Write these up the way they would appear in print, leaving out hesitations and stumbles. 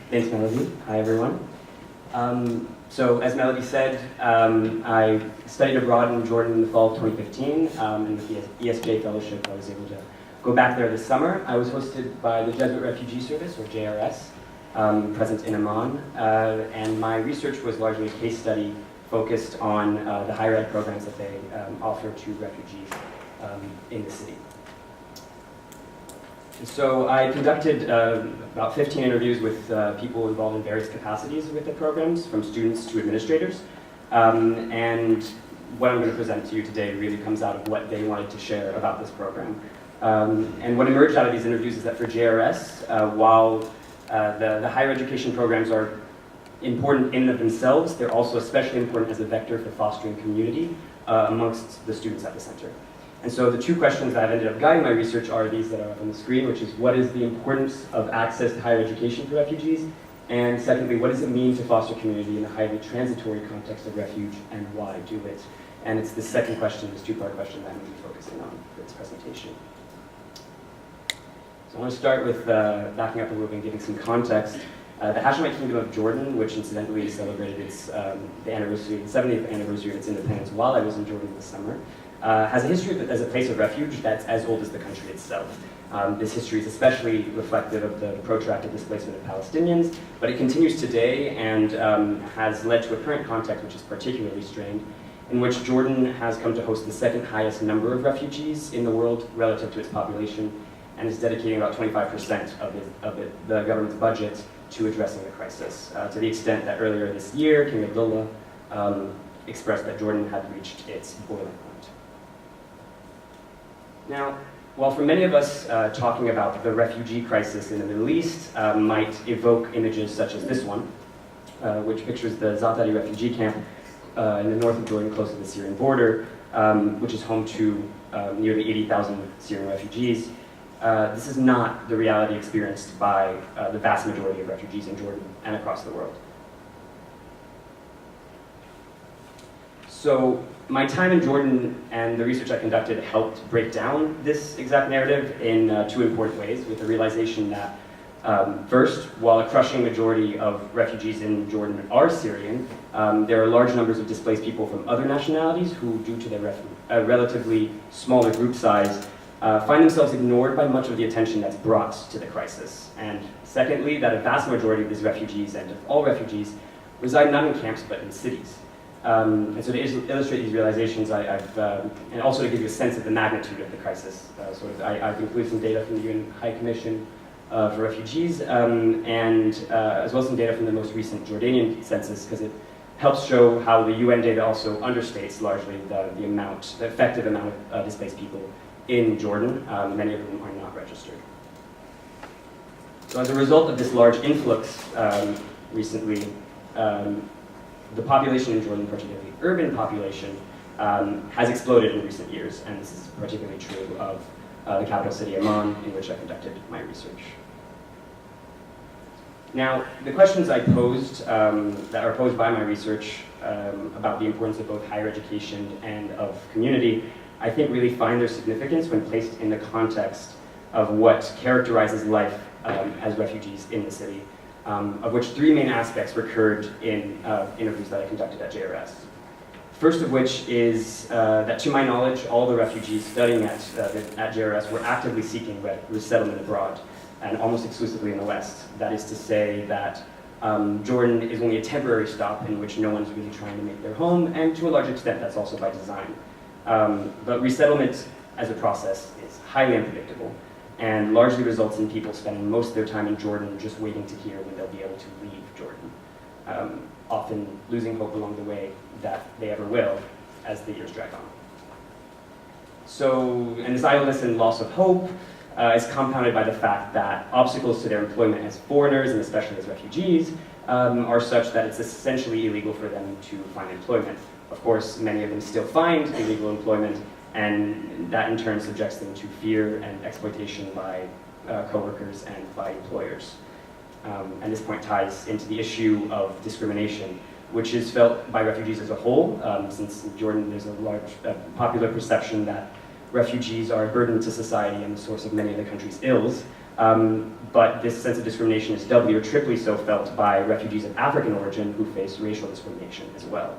Thanks, Melody. Hi, everyone. So, as Melody said, I studied abroad in Jordan in the fall of 2015, and with the ESJ Fellowship, I was able to go back there this summer. I was hosted by the Jesuit Refugee Service, or JRS, present in Amman, and my research was largely a case study focused on the higher ed programs that they offer to refugees in the city. So I conducted about 15 interviews with people involved in various capacities with the programs, from students to administrators. And what I'm going to present to you today really comes out of what they wanted to share about this program. And what emerged out of these interviews is that for JRS, while the higher education programs are important in and of themselves, they're also especially important as a vector for fostering community amongst the students at the center. And so the two questions that I've ended up guiding my research are these that are up on the screen, which is what is the importance of access to higher education for refugees? And secondly, what does it mean to foster community in a highly transitory context of refuge, and why do it? And it's this second question, this two-part question, that I'm going to be focusing on for this presentation. So I want to start with backing up a little bit and giving some context. The Hashemite Kingdom of Jordan, which incidentally celebrated its the 70th anniversary of its independence while I was in Jordan this summer, has a history as a place of refuge that's as old as the country itself. This history is especially reflective of the protracted displacement of Palestinians, but it continues today and has led to a current context which is particularly strained, in which Jordan has come to host the second highest number of refugees in the world relative to its population, and is dedicating about 25% of the government's budget to addressing the crisis, to the extent that earlier this year, King Abdullah expressed that Jordan had reached its boiling point. Now, while for many of us talking about the refugee crisis in the Middle East might evoke images such as this one, which pictures the Zatari refugee camp in the north of Jordan close to the Syrian border, which is home to nearly 80,000 Syrian refugees, this is not the reality experienced by the vast majority of refugees in Jordan and across the world. So my time in Jordan and the research I conducted helped break down this exact narrative in two important ways, with the realization that first, while a crushing majority of refugees in Jordan are Syrian, there are large numbers of displaced people from other nationalities who, due to their relatively smaller group size, find themselves ignored by much of the attention that's brought to the crisis. And secondly, that a vast majority of these refugees, and of all refugees, reside not in camps but in cities. And so to illustrate these realizations, and also to give you a sense of the magnitude of the crisis, I've included some data from the UN High Commission for Refugees, and as well as some data from the most recent Jordanian census, because it helps show how the UN data also understates largely the effective amount of displaced people in Jordan, many of whom are not registered. So as a result of this large influx recently, the population in Jordan, particularly the urban population, has exploded in recent years, and this is particularly true of the capital city, Amman, in which I conducted my research. Now, the questions I posed, that are posed by my research about the importance of both higher education and of community, I think really find their significance when placed in the context of what characterizes life as refugees in the city, of which three main aspects recurred in interviews that I conducted at JRS. First of which is that, to my knowledge, all the refugees studying at JRS were actively seeking resettlement abroad, and almost exclusively in the West. That is to say that Jordan is only a temporary stop in which no one's really trying to make their home, and to a large extent that's also by design. But resettlement as a process is highly unpredictable, and largely results in people spending most of their time in Jordan just waiting to hear when they'll be able to leave Jordan, often losing hope along the way that they ever will as the years drag on. So, and this idleness and loss of hope is compounded by the fact that obstacles to their employment as foreigners, and especially as refugees, are such that it's essentially illegal for them to find employment. Of course, many of them still find illegal employment, and that in turn subjects them to fear and exploitation by coworkers and by employers. And this point ties into the issue of discrimination, which is felt by refugees as a whole, since in Jordan there's a large popular perception that refugees are a burden to society and the source of many of the country's ills, But this sense of discrimination is doubly or triply so felt by refugees of African origin who face racial discrimination as well.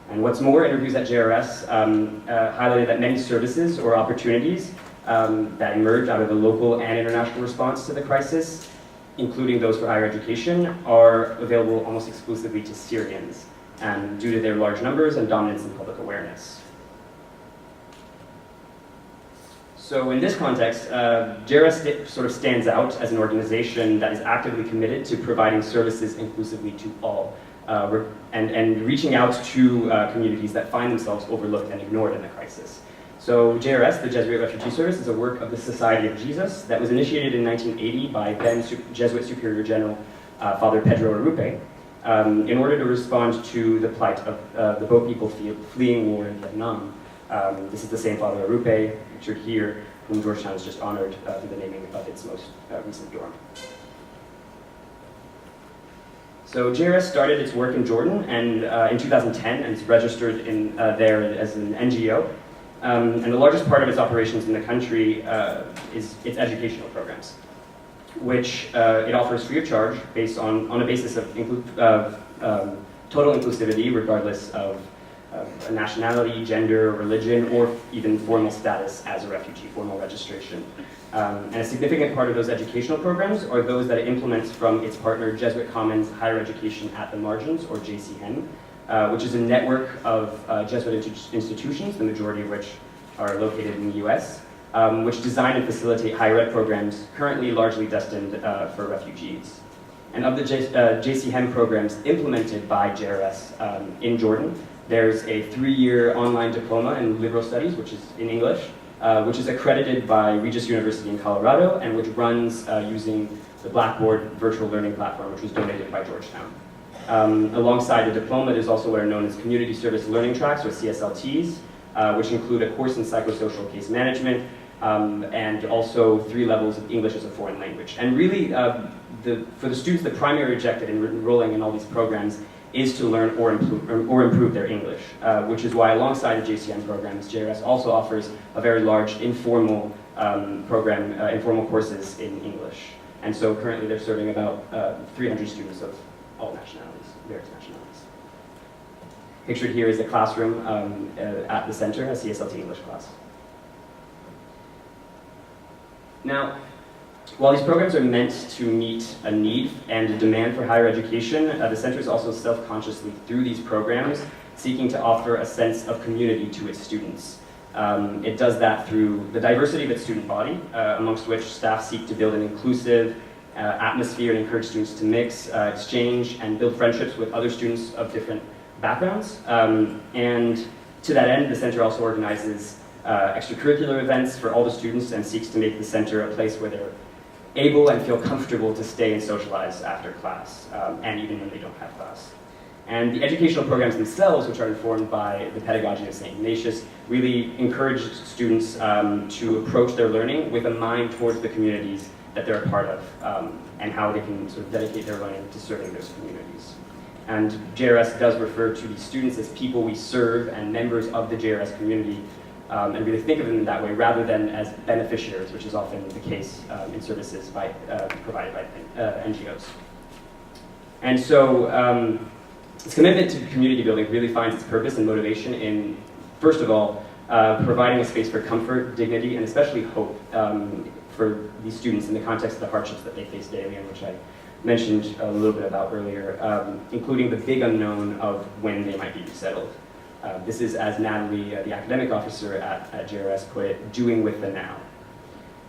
And what's more, interviews at JRS highlighted that many services or opportunities that emerge out of the local and international response to the crisis, including those for higher education, are available almost exclusively to Syrians, due to their large numbers and dominance in public awareness. So in this context, JRS sort of stands out as an organization that is actively committed to providing services inclusively to all, and reaching out to communities that find themselves overlooked and ignored in the crisis. So JRS, the Jesuit Refugee Service, is a work of the Society of Jesus that was initiated in 1980 by then Jesuit Superior General Father Pedro Arrupe, in order to respond to the plight of the Boat people fleeing war in Vietnam. This is the same Father Arrupe, pictured here, whom Georgetown has just honored through the naming of its most recent dorm. So JRS started its work in Jordan and in 2010, and it's registered in, there as an NGO. And the largest part of its operations in the country is its educational programs, which it offers free of charge based on a basis of total inclusivity, regardless of nationality, gender, religion, or even formal status as a refugee, formal registration. And a significant part of those educational programs are those that it implements from its partner Jesuit Commons Higher Education at the Margins, or JCN, which is a network of Jesuit institutions, the majority of which are located in the US, which design and facilitate higher ed programs currently largely destined for refugees. And of the JCN programs implemented by JRS in Jordan, there's a 3-year online diploma in liberal studies, which is in English, which is accredited by Regis University in Colorado, and which runs using the Blackboard virtual learning platform, which was donated by Georgetown. Alongside the diploma, there's also what are known as community service learning tracks, or CSLTs, which include a course in psychosocial case management, and also 3 levels of English as a foreign language. And really, for the students, the primary objective in enrolling in all these programs is to learn or improve their English, which is why alongside the JCN programs, JRS also offers a very large informal program, informal courses in English. And so currently they're serving about 300 students of all nationalities, various nationalities. Pictured here is a classroom at the center, a CSLT English class. Now, while these programs are meant to meet a need and a demand for higher education, the center is also self-consciously, through these programs, seeking to offer a sense of community to its students. It does that through the diversity of its student body, amongst which staff seek to build an inclusive atmosphere and encourage students to mix, exchange, and build friendships with other students of different backgrounds. And to that end, the center also organizes extracurricular events for all the students and seeks to make the center a place where they're able and feel comfortable to stay and socialize after class, and even when they don't have class. And the educational programs themselves, which are informed by the pedagogy of St. Ignatius, really encourage students to approach their learning with a mind towards the communities that they're a part of, and how they can sort of dedicate their learning to serving those communities. And JRS does refer to these students as people we serve and members of the JRS community, and really think of them in that way rather than as beneficiaries, which is often the case in services provided by NGOs. And so this commitment to community building really finds its purpose and motivation in, first of all, providing a space for comfort, dignity, and especially hope for these students in the context of the hardships that they face daily, and which I mentioned a little bit about earlier, including the big unknown of when they might be resettled. This is, as Natalie, the academic officer at JRS put it, doing with the now.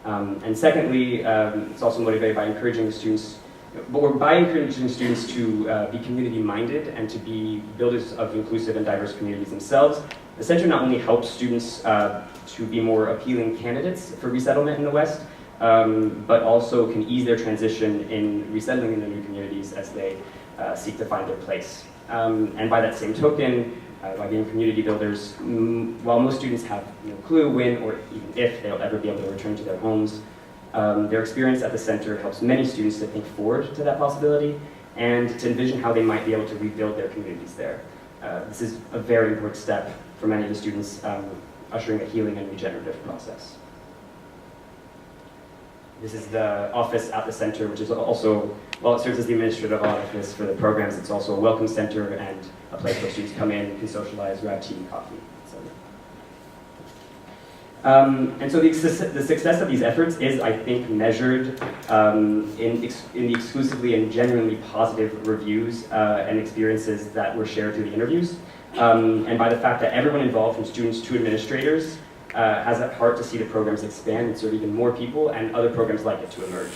And secondly, it's also motivated by encouraging students, to be community-minded and to be builders of inclusive and diverse communities themselves. The center not only helps students to be more appealing candidates for resettlement in the West, but also can ease their transition in resettling in the new communities as they seek to find their place. And by that same token, by being community builders, while most students have no clue when or even if they'll ever be able to return to their homes, their experience at the center helps many students to think forward to that possibility and to envision how they might be able to rebuild their communities there. This is a very important step for many of the students, ushering a healing and regenerative process. This is the office at the center, which is also, well, it serves as the administrative office for the programs. It's also a welcome center and a place where students come in, can socialize, grab tea, coffee, etc. And so the success of these efforts is, I think, measured in the exclusively and genuinely positive reviews and experiences that were shared through the interviews, and by the fact that everyone involved, from students to administrators, has at heart to see the programs expand and serve even more people and other programs like it to emerge.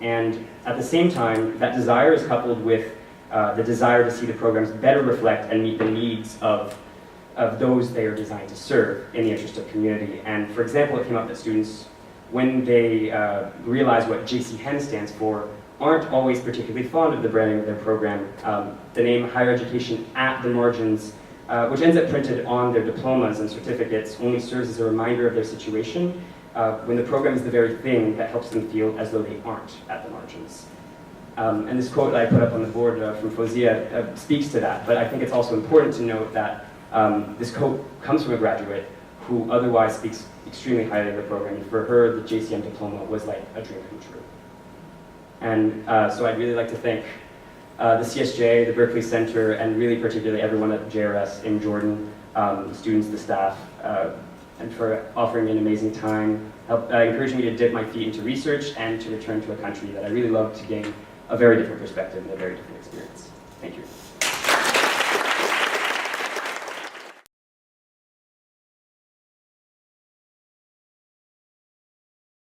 And at the same time, that desire is coupled with the desire to see the programs better reflect and meet the needs of those they are designed to serve in the interest of community. And for example, it came up that students, when they realize what JCHEM stands for, aren't always particularly fond of the branding of their program. The name Higher Education at the margins, which ends up printed on their diplomas and certificates, only serves as a reminder of their situation when the program is the very thing that helps them feel as though they aren't at the margins. And this quote that I put up on the board from Fozia speaks to that, but I think it's also important to note that this quote comes from a graduate who otherwise speaks extremely highly of the program, and for her, the JCM diploma was like a dream come true. And so I'd really like to thank the CSJ, the Berkley Center, and really particularly everyone at JRS in Jordan, the students, the staff, and for offering me an amazing time, encouraging me to dip my feet into research and to return to a country that I really love to gain a very different perspective and a very different experience. Thank you.